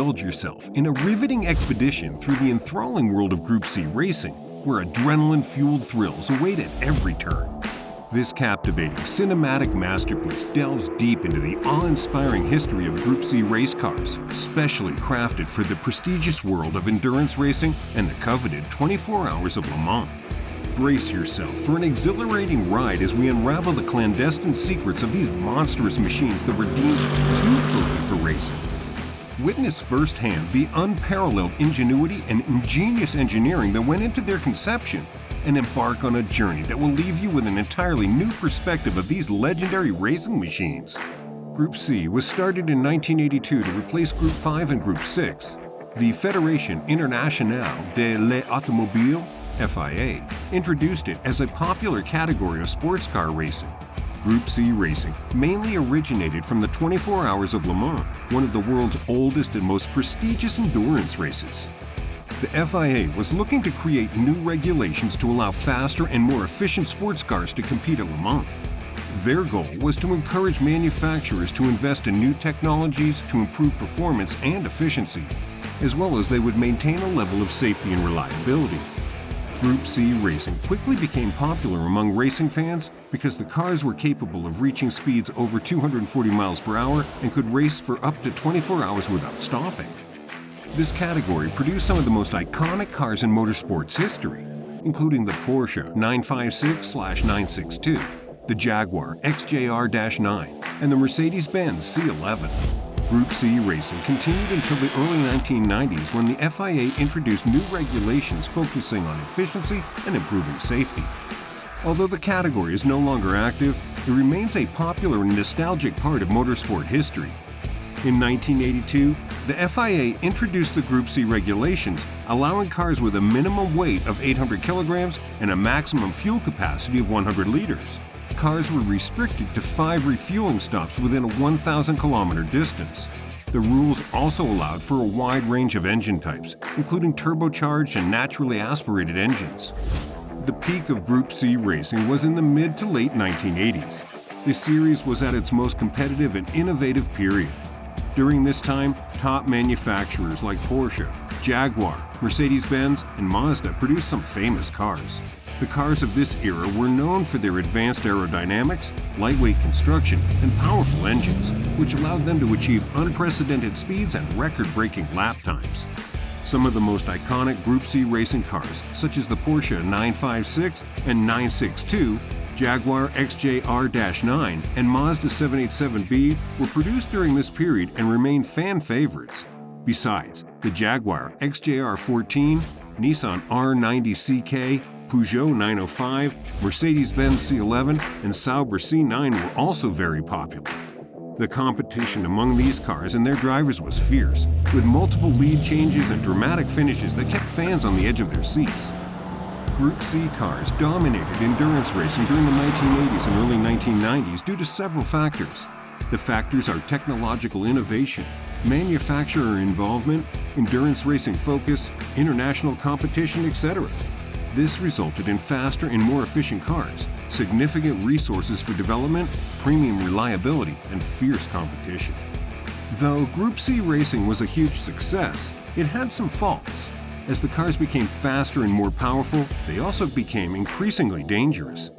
Indulge yourself in a riveting expedition through the enthralling world of Group C racing, where adrenaline-fueled thrills await at every turn. This captivating cinematic masterpiece delves deep into the awe-inspiring history of Group C race cars, specially crafted for the prestigious world of endurance racing and the coveted 24 Hours of Le Mans. Brace yourself for an exhilarating ride as we unravel the clandestine secrets of these monstrous machines that were deemed too potent for racing. Witness firsthand the unparalleled ingenuity and ingenious engineering that went into their conception, and embark on a journey that will leave you with an entirely new perspective of these legendary racing machines. Group C was started in 1982 to replace Group 5 and Group 6. The Fédération Internationale de l'Automobile, FIA, introduced it as a popular category of sports car racing. Group C racing mainly originated from the 24 Hours of Le Mans, one of the world's oldest and most prestigious endurance races. The FIA was looking to create new regulations to allow faster and more efficient sports cars to compete at Le Mans. Their goal was to encourage manufacturers to invest in new technologies to improve performance and efficiency, as well as they would maintain a level of safety and reliability. Group C racing quickly became popular among racing fans because the cars were capable of reaching speeds over 240 miles per hour and could race for up to 24 hours without stopping. This category produced some of the most iconic cars in motorsports history, including the Porsche 956/962, the Jaguar XJR-9, and the Mercedes-Benz C11. Group C racing continued until the early 1990s when the FIA introduced new regulations focusing on efficiency and improving safety. Although the category is no longer active, it remains a popular and nostalgic part of motorsport history. In 1982, the FIA introduced the Group C regulations, allowing cars with a minimum weight of 800 kilograms and a maximum fuel capacity of 100 liters. Cars were restricted to 5 refueling stops within a 1,000-kilometer distance. The rules also allowed for a wide range of engine types, including turbocharged and naturally aspirated engines. The peak of Group C racing was in the mid to late 1980s. The series was at its most competitive and innovative period. During this time, top manufacturers like Porsche, Jaguar, Mercedes-Benz, and Mazda produced some famous cars. The cars of this era were known for their advanced aerodynamics, lightweight construction, and powerful engines, which allowed them to achieve unprecedented speeds and record-breaking lap times. Some of the most iconic Group C racing cars, such as the Porsche 956 and 962, Jaguar XJR-9, and Mazda 787B were produced during this period and remain fan favorites. Besides, the Jaguar XJR-14, Nissan R90CK, Peugeot 905, Mercedes-Benz C11, and Sauber C9 were also very popular. The competition among these cars and their drivers was fierce, with multiple lead changes and dramatic finishes that kept fans on the edge of their seats. Group C cars dominated endurance racing during the 1980s and early 1990s due to several factors. The factors are technological innovation, manufacturer involvement, endurance racing focus, international competition, etc. This resulted in faster and more efficient cars, significant resources for development, premium reliability, and fierce competition. Though Group C racing was a huge success, it had some faults. As the cars became faster and more powerful, they also became increasingly dangerous.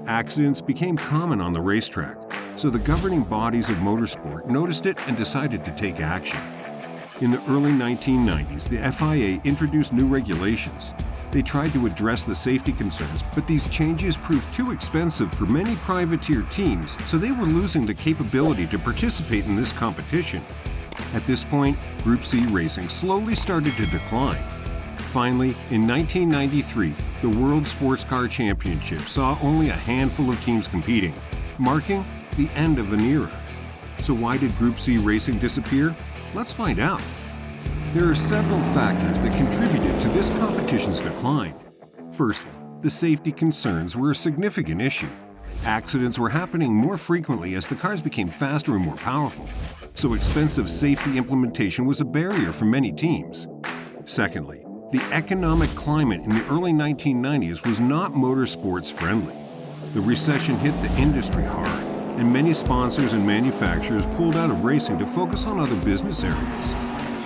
Accidents became common on the racetrack, so the governing bodies of motorsport noticed it and decided to take action. In the early 1990s, the FIA introduced new regulations. They tried to address the safety concerns, but these changes proved too expensive for many privateer teams, so they were losing the capability to participate in this competition. At this point, Group C racing slowly started to decline. Finally, in 1993, the World Sports Car Championship saw only a handful of teams competing, marking the end of an era. So why did Group C racing disappear? Let's find out. There are several factors that contributed to this competition's decline. Firstly, the safety concerns were a significant issue. Accidents were happening more frequently as the cars became faster and more powerful, so expensive safety implementation was a barrier for many teams. Secondly, the economic climate in the early 1990s was not motorsports friendly. The recession hit the industry hard, and many sponsors and manufacturers pulled out of racing to focus on other business areas.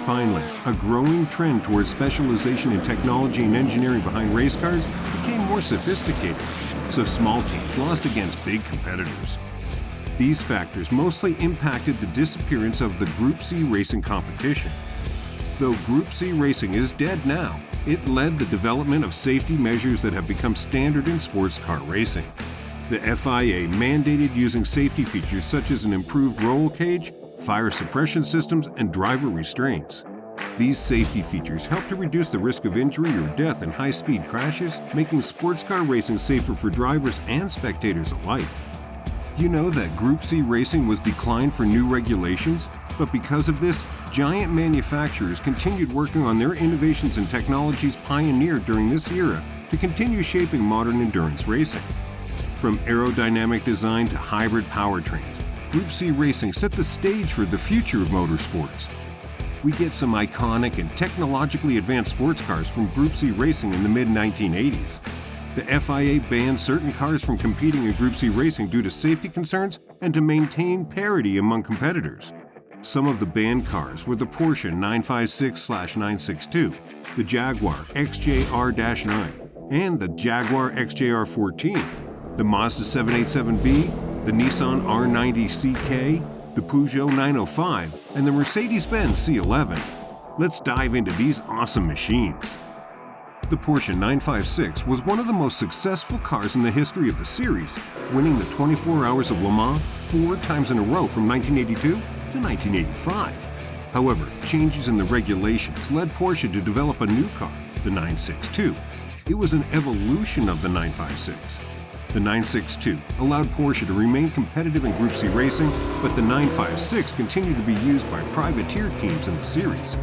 Finally, a growing trend towards specialization in technology and engineering behind race cars became more sophisticated, so small teams lost against big competitors. These factors mostly impacted the disappearance of the Group C racing competition. Though Group C racing is dead now, it led the development of safety measures that have become standard in sports car racing. The FIA mandated using safety features such as an improved roll cage, fire suppression systems, and driver restraints. These safety features help to reduce the risk of injury or death in high-speed crashes, making sports car racing safer for drivers and spectators alike. You know that Group C racing was declined for new regulations, but because of this, giant manufacturers continued working on their innovations and technologies pioneered during this era to continue shaping modern endurance racing. From aerodynamic design to hybrid powertrains, Group C racing set the stage for the future of motorsports. We get some iconic and technologically advanced sports cars from Group C racing in the mid-1980s. The FIA banned certain cars from competing in Group C racing due to safety concerns and to maintain parity among competitors. Some of the banned cars were the Porsche 956/962, the Jaguar XJR-9, and the Jaguar XJR-14, the Mazda 787B, the Nissan R90 CK, the Peugeot 905, and the Mercedes-Benz C11. Let's dive into these awesome machines. The Porsche 956 was one of the most successful cars in the history of the series, winning the 24 Hours of Le Mans 4 times in a row from 1982 to 1985. However, changes in the regulations led Porsche to develop a new car, the 962. It was an evolution of the 956. The 962 allowed Porsche to remain competitive in Group C racing, but the 956 continued to be used by privateer teams in the series.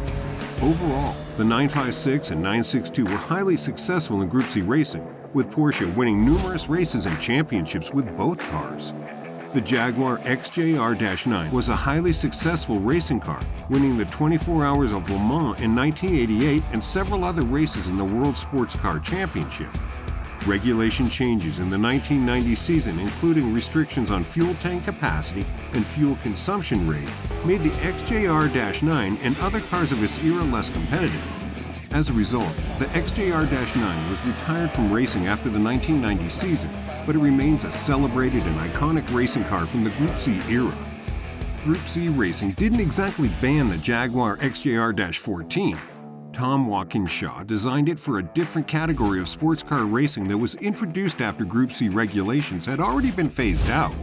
Overall, the 956 and 962 were highly successful in Group C racing, with Porsche winning numerous races and championships with both cars. The Jaguar XJR-9 was a highly successful racing car, winning the 24 Hours of Le Mans in 1988 and several other races in the World Sports Car Championship. Regulation changes in the 1990 season, including restrictions on fuel tank capacity and fuel consumption rate, made the XJR-9 and other cars of its era less competitive. As a result, the XJR-9 was retired from racing after the 1990 season, but it remains a celebrated and iconic racing car from the Group C era. Group C racing didn't exactly ban the Jaguar XJR-14. Tom Walkinshaw designed it for a different category of sports car racing that was introduced after Group C regulations had already been phased out.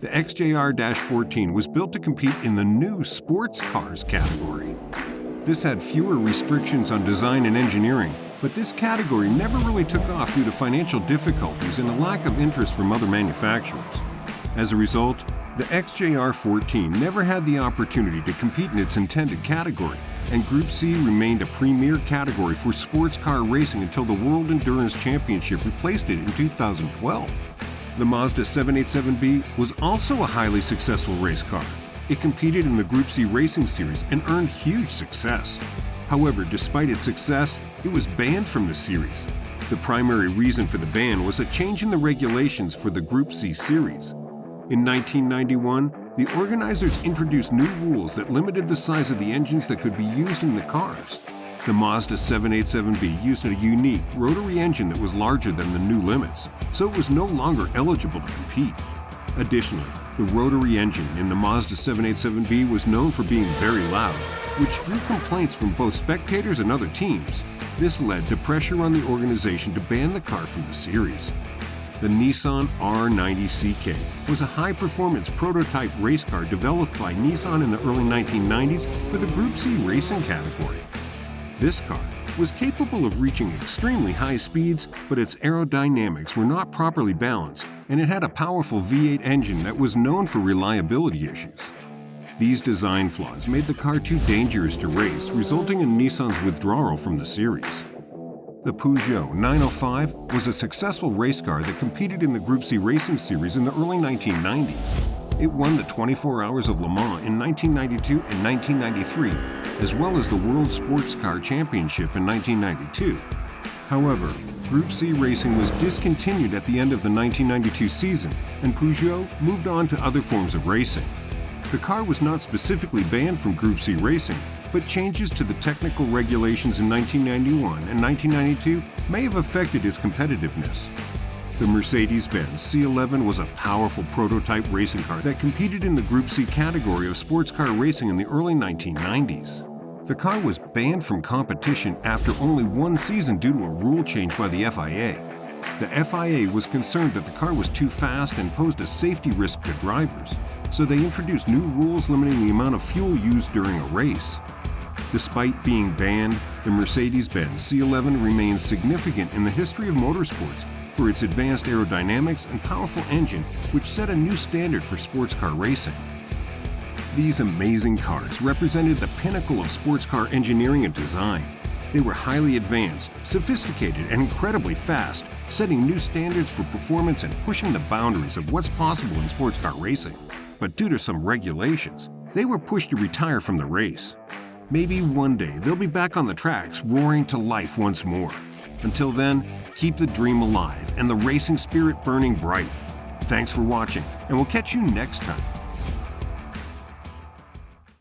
The XJR-14 was built to compete in the new sports cars category. This had fewer restrictions on design and engineering, but this category never really took off due to financial difficulties and a lack of interest from other manufacturers. As a result, the XJR-14 never had the opportunity to compete in its intended category, and Group C remained a premier category for sports car racing until the World Endurance Championship replaced it in 2012. The Mazda 787B was also a highly successful race car. It competed in the Group C racing series and earned huge success. However, despite its success, it was banned from the series. The primary reason for the ban was a change in the regulations for the Group C series. In 1991, the organizers introduced new rules that limited the size of the engines that could be used in the cars. The Mazda 787B used a unique rotary engine that was larger than the new limits, so it was no longer eligible to compete. Additionally, the rotary engine in the Mazda 787B was known for being very loud, which drew complaints from both spectators and other teams. This led to pressure on the organization to ban the car from the series. The Nissan R90 CK was a high-performance prototype race car developed by Nissan in the early 1990s for the Group C racing category. This car was capable of reaching extremely high speeds, but its aerodynamics were not properly balanced, and it had a powerful V8 engine that was known for reliability issues. These design flaws made the car too dangerous to race, resulting in Nissan's withdrawal from the series. The Peugeot 905 was a successful race car that competed in the Group C racing series in the early 1990s. It won the 24 Hours of Le Mans in 1992 and 1993, as well as the World Sports Car Championship in 1992. However, Group C racing was discontinued at the end of the 1992 season, and Peugeot moved on to other forms of racing. The car was not specifically banned from Group C racing, but changes to the technical regulations in 1991 and 1992 may have affected its competitiveness. The Mercedes-Benz C11 was a powerful prototype racing car that competed in the Group C category of sports car racing in the early 1990s. The car was banned from competition after only one season due to a rule change by the FIA. The FIA was concerned that the car was too fast and posed a safety risk to drivers, so they introduced new rules limiting the amount of fuel used during a race. Despite being banned, the Mercedes-Benz C11 remains significant in the history of motorsports for its advanced aerodynamics and powerful engine, which set a new standard for sports car racing. These amazing cars represented the pinnacle of sports car engineering and design. They were highly advanced, sophisticated, and incredibly fast, setting new standards for performance and pushing the boundaries of what's possible in sports car racing. But due to some regulations, they were pushed to retire from the race. Maybe one day they'll be back on the tracks, roaring to life once more. Until then, keep the dream alive and the racing spirit burning bright. Thanks for watching, and we'll catch you next time.